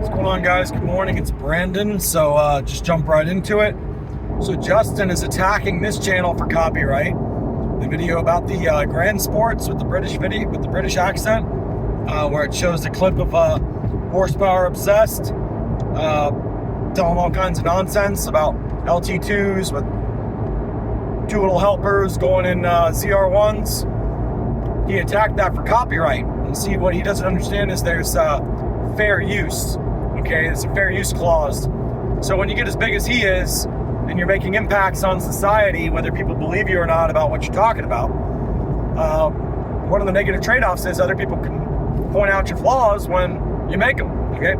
What's going on, guys? Good morning. It's Brandon. So just jump right into it. So Justin is attacking this channel for copyright. The video about the Grand Sports with the British accent, where it shows the clip of horsepower obsessed, telling all kinds of nonsense about LT2s with two little helpers going in ZR1s. He attacked that for copyright. And see, what he doesn't understand is there's fair use. Okay, there's a fair use clause. So when you get as big as he is, and you're making impacts on society, whether people believe you or not about what you're talking about, one of the negative trade-offs is other people can point out your flaws when you make them. Okay.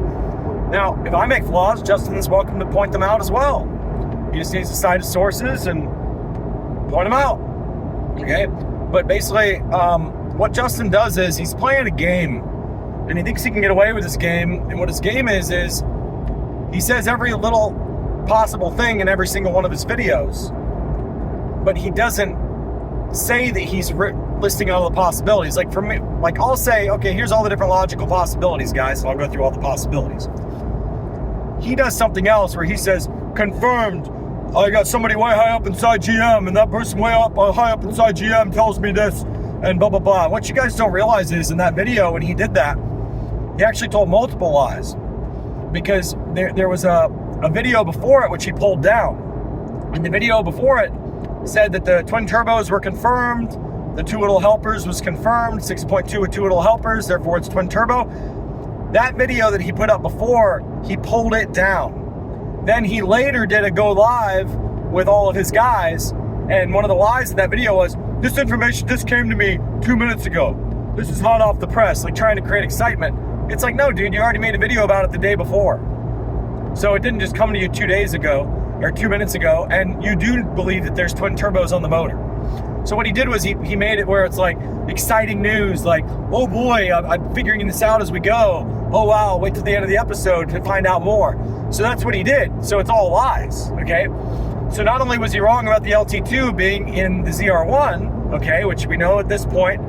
Now, if I make flaws, Justin is welcome to point them out as well. He just needs to cite his sources and point them out. Okay. But basically, what Justin does is he's playing a game, and he thinks he can get away with his game. And what his game is he says every little possible thing in every single one of his videos, but he doesn't say that he's listing all the possibilities. Like for me, like I'll say, okay, here's all the different logical possibilities, guys, and I'll go through all the possibilities. He does something else where he says, confirmed, I got somebody way high up inside GM, and that person way up high up inside GM tells me this, and blah, blah, blah. What you guys don't realize is in that video, when he did that, he actually told multiple lies, because there was a video before it which he pulled down. And the video before it said that the twin turbos were confirmed, the two little helpers was confirmed, 6.2 with two little helpers, therefore it's twin turbo. That video that he put up before, he pulled it down. Then he later did a go live with all of his guys, and one of the lies in that video was, this information just came to me 2 minutes ago. This is hot off the press, like trying to create excitement. It's like, no, dude, you already made a video about it the day before. So it didn't just come to you 2 days ago or 2 minutes ago, and you do believe that there's twin turbos on the motor. So what he did was he made it where it's like exciting news, like, oh boy, I'm figuring this out as we go. Oh wow, wait till the end of the episode to find out more. So that's what he did. So it's all lies, okay? So not only was he wrong about the LT2 being in the ZR1, okay, which we know at this point,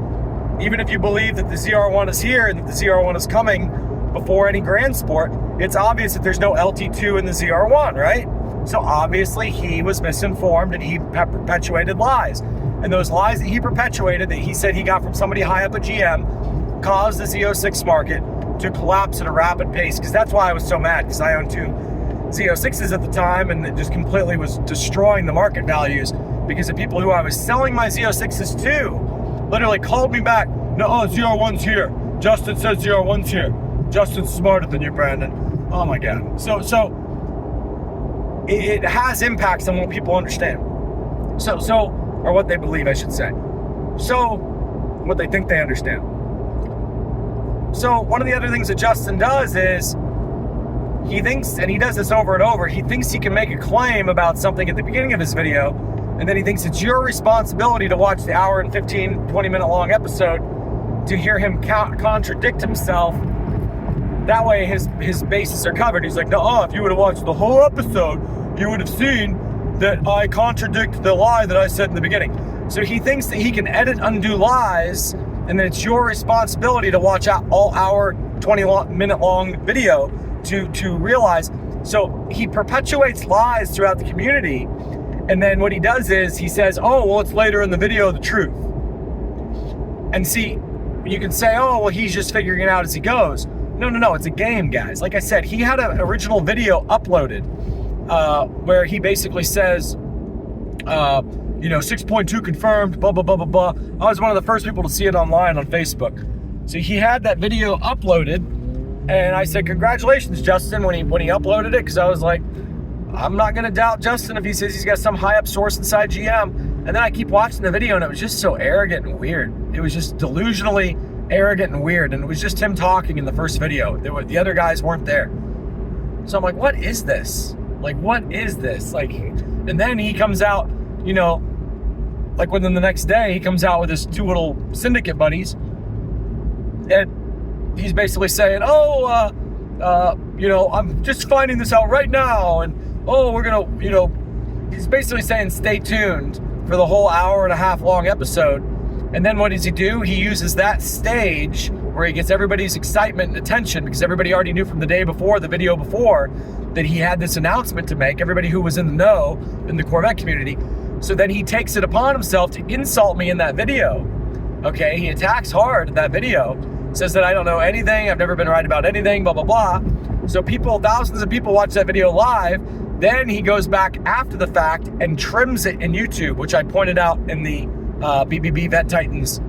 even if you believe that the ZR1 is here and that the ZR1 is coming before any Grand Sport, it's obvious that there's no LT2 in the ZR1, right? So obviously he was misinformed and he perpetuated lies. And those lies that he perpetuated, that he said he got from somebody high up at GM, caused the Z06 market to collapse at a rapid pace. Because that's why I was so mad, because I owned two Z06s at the time, and it just completely was destroying the market values, because the people who I was selling my Z06s to literally called me back, no, ZR1's here. Justin says ZR1's here. Justin's smarter than you, Brandon. Oh my God. So it has impacts on what people understand. Or what they believe, I should say. So what they think they understand. So one of the other things that Justin does is he thinks, and he does this over and over, he thinks he can make a claim about something at the beginning of his video, and then he thinks it's your responsibility to watch the hour and 15, 20 minute long episode to hear him contradict himself. That way his bases are covered. He's like, no, if you would have watched the whole episode, you would have seen that I contradict the lie that I said in the beginning. So he thinks that he can edit, undo lies, and then it's your responsibility to watch out all hour, 20 minute long video to realize. So he perpetuates lies throughout the community. And then what he does is he says, oh, well, it's later in the video, the truth. And see, you can say, oh, well, he's just figuring it out as he goes. No, it's a game, guys. Like I said, he had an original video uploaded where he basically says, 6.2 confirmed, blah, blah, blah, blah, blah. I was one of the first people to see it online on Facebook. So he had that video uploaded, and I said, congratulations, Justin, when he uploaded it, because I was like, I'm not going to doubt Justin if he says he's got some high up source inside GM. And then I keep watching the video, and it was just so arrogant and weird. It was just delusionally arrogant and weird, and it was just him talking in the first video. The other guys weren't there. So I'm like, what is this? Like, what is this? Like, and then he comes out, like within the next day, he comes out with his two little syndicate buddies, and he's basically saying, I'm just finding this out right now, and we're gonna, he's basically saying stay tuned for the whole hour and a half long episode. And then what does he do? He uses that stage where he gets everybody's excitement and attention because everybody already knew from the day before, the video before, that he had this announcement to make, everybody who was in the know in the Corvette community. So then he takes it upon himself to insult me in that video. Okay, he attacks hard in that video, says that I don't know anything, I've never been right about anything, blah, blah, blah. So people, thousands of people watch that video live. Then he goes back after the fact and trims it in YouTube, which I pointed out in the BBB Vet Titans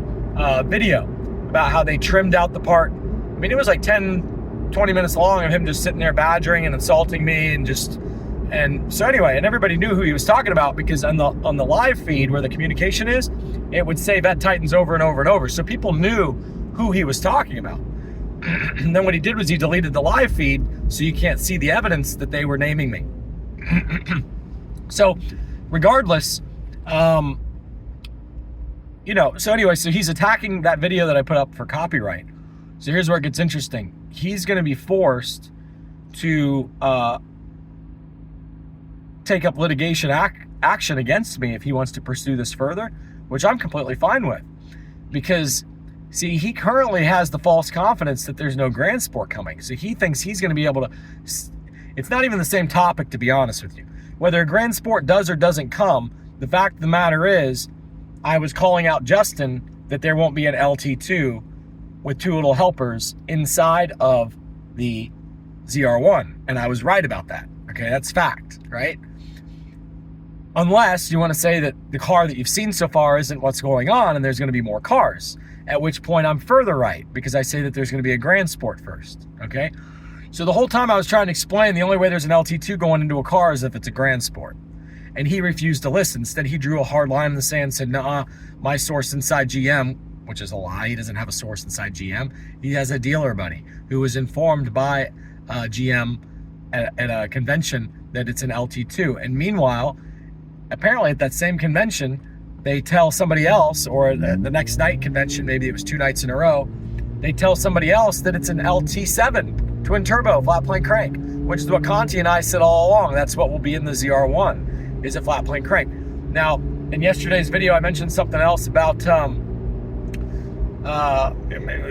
video about how they trimmed out the part. I mean, it was like 10, 20 minutes long of him just sitting there badgering and insulting me and so anyway, and everybody knew who he was talking about because on the live feed where the communication is, it would say Vet Titans over and over and over. So people knew who he was talking about. And then what he did was he deleted the live feed so you can't see the evidence that they were naming me. So regardless, so anyway, so he's attacking that video that I put up for copyright. So here's where it gets interesting. He's going to be forced to take up litigation action against me if he wants to pursue this further, which I'm completely fine with. Because, see, he currently has the false confidence that there's no Grand Sport coming. So he thinks he's going to be able to... It's not even the same topic, to be honest with you. Whether a Grand Sport does or doesn't come, the fact of the matter is, I was calling out Justin that there won't be an LT2 with two little helpers inside of the ZR1. And I was right about that. Okay, that's fact, right? Unless you want to say that the car that you've seen so far isn't what's going on and there's going to be more cars. At which point I'm further right because I say that there's going to be a Grand Sport first, okay? So the whole time I was trying to explain the only way there's an LT2 going into a car is if it's a Grand Sport. And he refused to listen. Instead, he drew a hard line in the sand and said, nah, my source inside GM, which is a lie. He doesn't have a source inside GM. He has a dealer buddy who was informed by GM at a convention that it's an LT2. And meanwhile, apparently at that same convention, they tell somebody else, or the next night convention, maybe it was 2 nights in a row, they tell somebody else that it's an LT7, twin turbo, flat plane crank, which is what Conti and I said all along. That's what will be in the ZR1, is a flat plane crank. Now, in yesterday's video, I mentioned something else about,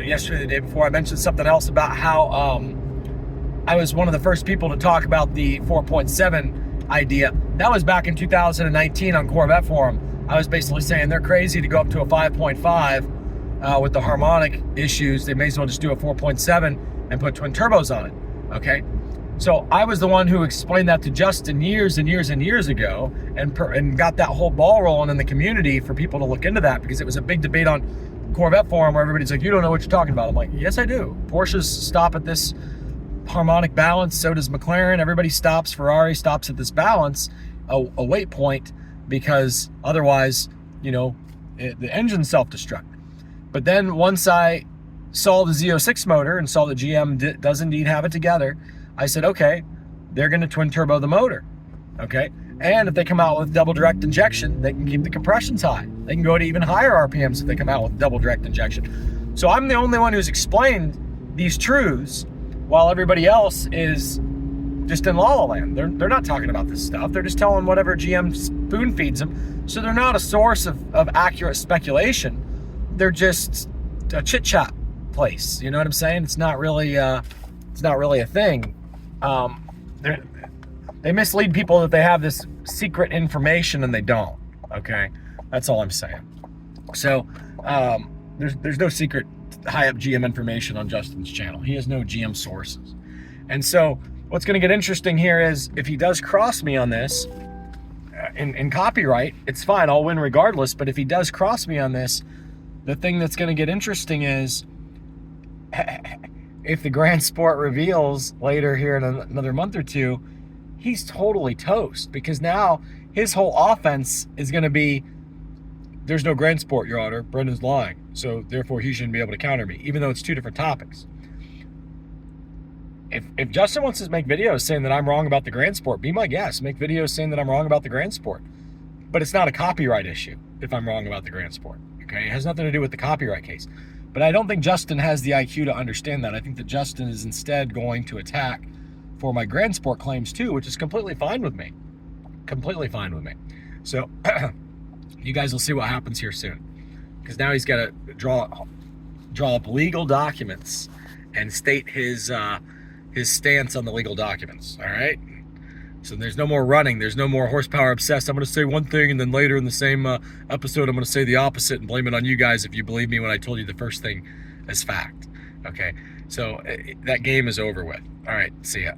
yesterday, the day before, I mentioned something else about how I was one of the first people to talk about the 4.7 idea. That was back in 2019 on Corvette Forum. I was basically saying they're crazy to go up to a 5.5 with the harmonic issues. They may as well just do a 4.7 and put twin turbos on it, okay? So I was the one who explained that to Justin years and years and years ago and got that whole ball rolling in the community for people to look into that because it was a big debate on Corvette Forum where everybody's like, you don't know what you're talking about. I'm like, yes, I do. Porsches stop at this harmonic balance, so does McLaren. Everybody stops. Ferrari stops at this balance, a weight point, because otherwise, the engine self-destruct. But then once I saw the Z06 motor and saw that GM does indeed have it together, I said, okay, they're going to twin turbo the motor, okay? And if they come out with double direct injection, they can keep the compressions high. They can go to even higher RPMs if they come out with double direct injection. So I'm the only one who's explained these truths while everybody else is just in la la land. They're not talking about this stuff. They're just telling whatever GM spoon feeds them. So they're not a source of accurate speculation. They're just a chit chat place. You know what I'm saying? It's not really a thing. They mislead people that they have this secret information and they don't. Okay, that's all I'm saying. So there's no secret high up GM information on Justin's channel. He has no GM sources. And so what's going to get interesting here is if he does cross me on this in copyright, it's fine. I'll win regardless. But if he does cross me on this, the thing that's going to get interesting is if the Grand Sport reveals later here in another month or two, he's totally toast because now his whole offense is going to be, there's no Grand Sport, Your Honor. Brendan's lying. So therefore he shouldn't be able to counter me, even though it's two different topics. If Justin wants to make videos saying that I'm wrong about the Grand Sport, be my guest. Make videos saying that I'm wrong about the Grand Sport. But it's not a copyright issue if I'm wrong about the Grand Sport. Okay? It has nothing to do with the copyright case. But I don't think Justin has the IQ to understand that. I think that Justin is instead going to attack for my Grand Sport claims too, which is completely fine with me. Completely fine with me. So you guys will see what happens here soon. Because now he's got to draw draw up legal documents and state his stance on the legal documents. All right. So there's no more running. There's no more horsepower obsessed. I'm going to say one thing, and then later in the same episode, I'm going to say the opposite and blame it on you guys if you believe me when I told you the first thing as fact. Okay. So that game is over with. All right. See ya.